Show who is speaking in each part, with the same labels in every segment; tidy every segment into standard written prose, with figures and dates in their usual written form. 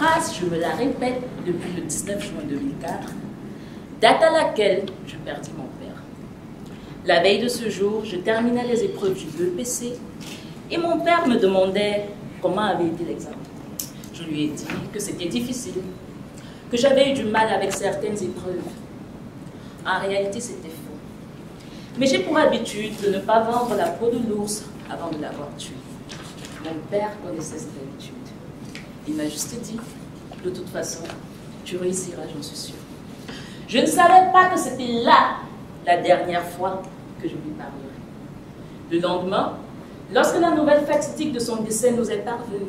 Speaker 1: phrase, je me la répète depuis le 19 juin 2004, date à laquelle je perdis mon père. La veille de ce jour, je terminais les épreuves du BEPC et mon père me demandait comment avait été l'examen. Je lui ai dit que c'était difficile, que j'avais eu du mal avec certaines épreuves. En réalité, c'était faux. Mais j'ai pour habitude de ne pas vendre la peau de l'ours avant de l'avoir tué. Mon père connaissait cette habitude. Il m'a juste dit, de toute façon, tu réussiras, j'en suis sûre. Je ne savais pas que c'était là la dernière fois que je lui parlerais. Le lendemain, lorsque la nouvelle fatidique de son décès nous est parvenue,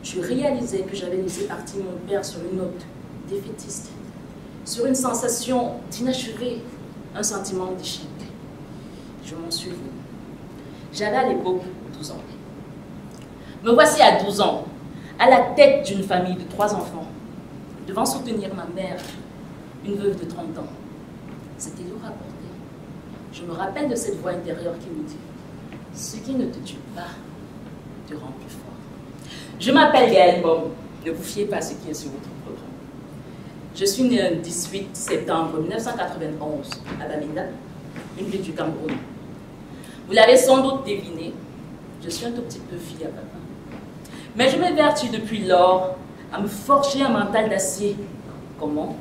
Speaker 1: je réalisais que j'avais laissé partir mon père sur une note défaitiste, sur une sensation d'inachevé, un sentiment d'échec. Je m'en suis voulu. J'avais à l'époque 12 ans. Me voici à 12 ans, à la tête d'une famille de 3 enfants, devant soutenir ma mère, une veuve de 30 ans. C'était lourd à porter. Je me rappelle de cette voix intérieure qui me dit « Ce qui ne te tue pas te rend plus fort ». Je m'appelle Yael Mbom. Ne vous fiez pas à ce qui est sur votre programme. Je suis née le 18 septembre 1991 à Bamenda, une ville du Cameroun. Vous l'avez sans doute deviné, je suis un tout petit peu fille à papa. Mais je m'évertue depuis lors à me forger un mental d'acier. Comment?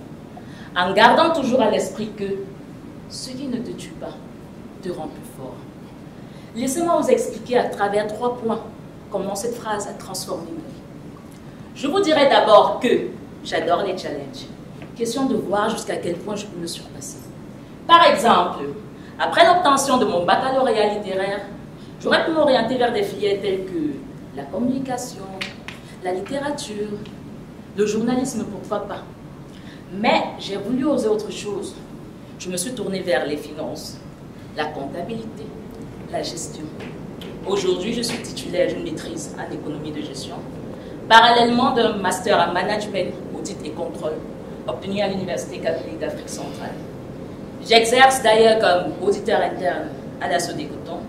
Speaker 1: En gardant toujours à l'esprit que ce qui ne te tue pas te rend plus fort. Laissez-moi vous expliquer à travers 3 points comment cette phrase a transformé ma vie. Je vous dirai d'abord que j'adore les challenges. Question de voir jusqu'à quel point je peux me surpasser. Par exemple, après l'obtention de mon baccalauréat littéraire, j'aurais pu m'orienter vers des filières telles que la communication, la littérature, le journalisme, pourquoi pas. Mais j'ai voulu oser autre chose. Je me suis tournée vers les finances, la comptabilité, la gestion. Aujourd'hui, je suis titulaire d'une maîtrise en économie de gestion, parallèlement d'un master en management, audit et contrôle, obtenu à l'Université catholique d'Afrique centrale. J'exerce d'ailleurs comme auditeur interne à la Sodécoton,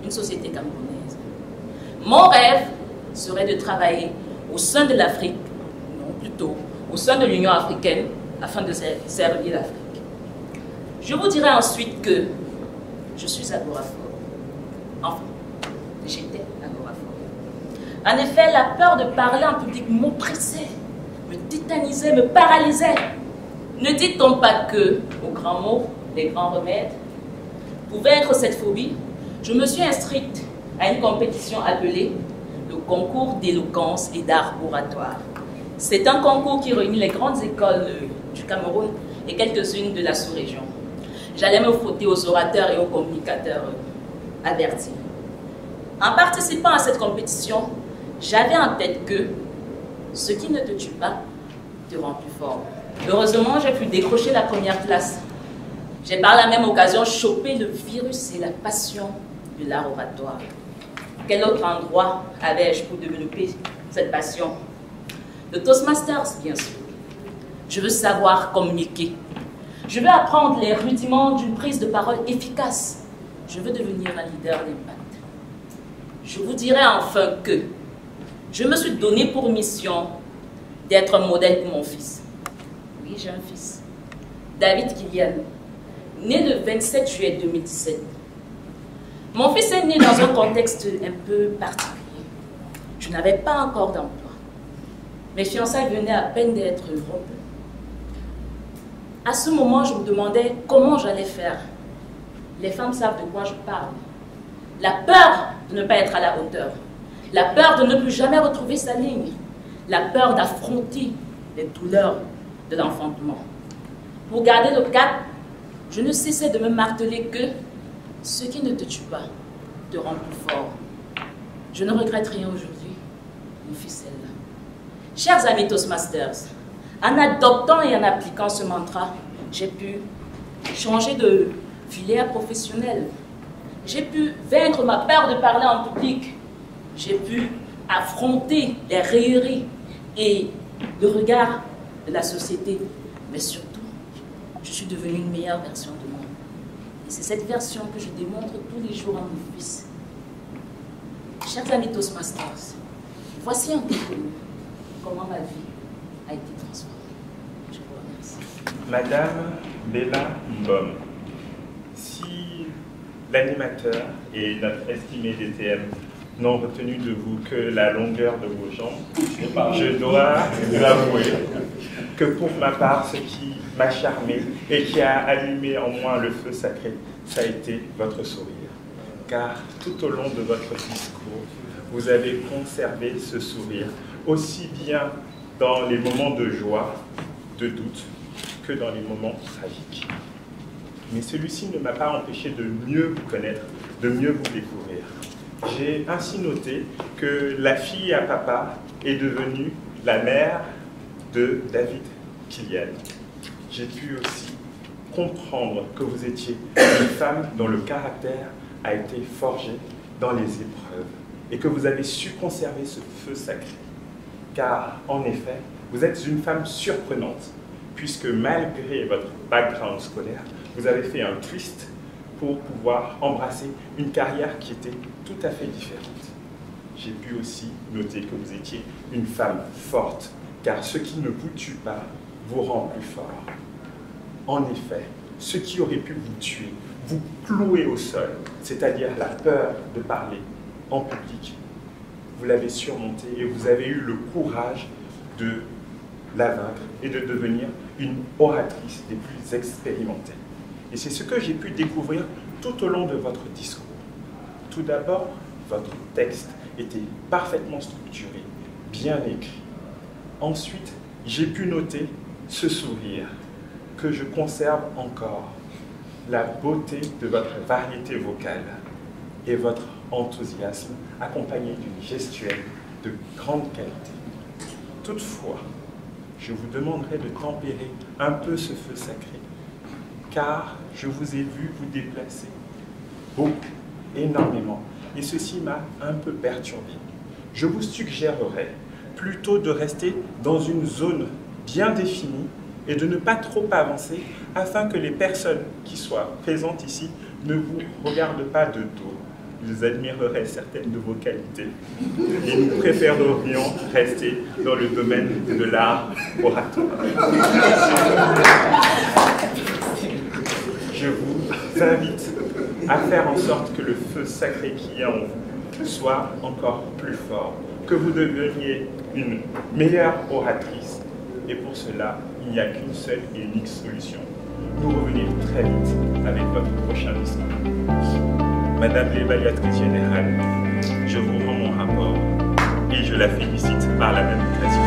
Speaker 1: une société camerounaise. Mon rêve serait de travailler au sein de l'Afrique, non plutôt au sein de l'Union africaine, afin de servir l'Afrique. Je vous dirai ensuite que je suis agoraphore. Enfin, j'étais agoraphore. En effet, la peur de parler en public m'oppressait, me tétanisait, me paralysait. Ne dit-on pas que, aux grands mots, les grands remèdes, pour vaincre cette phobie, je me suis inscrite à une compétition appelée le concours d'éloquence et d'art oratoire. C'est un concours qui réunit les grandes écoles du Cameroun et quelques-unes de la sous-région. J'allais me frotter aux orateurs et aux communicateurs avertis. En participant à cette compétition, j'avais en tête que ce qui ne te tue pas te rend plus fort. Heureusement, j'ai pu décrocher la première place. J'ai par la même occasion chopé le virus et la passion de l'art oratoire. Quel autre endroit avais-je pour développer cette passion? Le Toastmasters, bien sûr. Je veux savoir communiquer. Je veux apprendre les rudiments d'une prise de parole efficace. Je veux devenir un leader d'impact. Je vous dirai enfin que je me suis donné pour mission d'être un modèle pour mon fils. Oui, j'ai un fils. David Kylian, né le 27 juillet 2017. Mon fils est né dans un contexte un peu particulier. Je n'avais pas encore d'emploi. Mes fiançailles venaient à peine d'être rompues. À ce moment, je me demandais comment j'allais faire. Les femmes savent de quoi je parle. La peur de ne pas être à la hauteur. La peur de ne plus jamais retrouver sa ligne. La peur d'affronter les douleurs de l'enfantement. Pour garder le cap, je ne cessais de me marteler que ce qui ne te tue pas te rend plus fort. Je ne regrette rien aujourd'hui. Mon fils est là. Chers amis Toastmasters, en adoptant et en appliquant ce mantra, j'ai pu changer de filière professionnelle. J'ai pu vaincre ma peur de parler en public. J'ai pu affronter les railleries et le regard de la société. Mais surtout, je suis devenue une meilleure version de moi. Et c'est cette version que je démontre tous les jours à mon fils. Chers amis Toastmasters, voici en quelques mots comment ma vie a été transformé. Je vous remercie.
Speaker 2: Madame Bella Mbom, si l'animateur et notre estimé DTM n'ont retenu de vous que la longueur de vos jambes, je dois vous avouer que pour ma part, ce qui m'a charmé et qui a allumé en moi le feu sacré, ça a été votre sourire. Car tout au long de votre discours, vous avez conservé ce sourire, aussi bien dans les moments de joie, de doute, que dans les moments tragiques. Mais celui-ci ne m'a pas empêché de mieux vous connaître, de mieux vous découvrir. J'ai ainsi noté que la fille à papa est devenue la mère de David Kilian. J'ai pu aussi comprendre que vous étiez une femme dont le caractère a été forgé dans les épreuves et que vous avez su conserver ce feu sacré. Car, en effet, vous êtes une femme surprenante, puisque malgré votre background scolaire, vous avez fait un twist pour pouvoir embrasser une carrière qui était tout à fait différente. J'ai pu aussi noter que vous étiez une femme forte, car ce qui ne vous tue pas vous rend plus fort. En effet, ce qui aurait pu vous tuer, vous clouer au sol, c'est-à-dire la peur de parler en public, vous l'avez surmonté et vous avez eu le courage de la vaincre et de devenir une oratrice des plus expérimentées. Et c'est ce que j'ai pu découvrir tout au long de votre discours. Tout d'abord, votre texte était parfaitement structuré, bien écrit. Ensuite, j'ai pu noter ce sourire que je conserve encore, la beauté de votre variété vocale et votre enthousiasme accompagné d'une gestuelle de grande qualité. Toutefois, je vous demanderai de tempérer un peu ce feu sacré, car je vous ai vu vous déplacer beaucoup, énormément, et ceci m'a un peu perturbé. Je vous suggérerais plutôt de rester dans une zone bien définie et de ne pas trop avancer afin que les personnes qui soient présentes ici ne vous regardent pas de dos. Ils admireraient certaines de vos qualités et nous préférerions rester dans le domaine de l'art oratoire. Je vous invite à faire en sorte que le feu sacré qui est en vous soit encore plus fort, que vous deveniez une meilleure oratrice. Et pour cela, il n'y a qu'une seule et unique solution. Nous revenir très vite avec votre prochain discours. Madame l'évaluatrice générale, je vous rends mon rapport et je la félicite par la même occasion.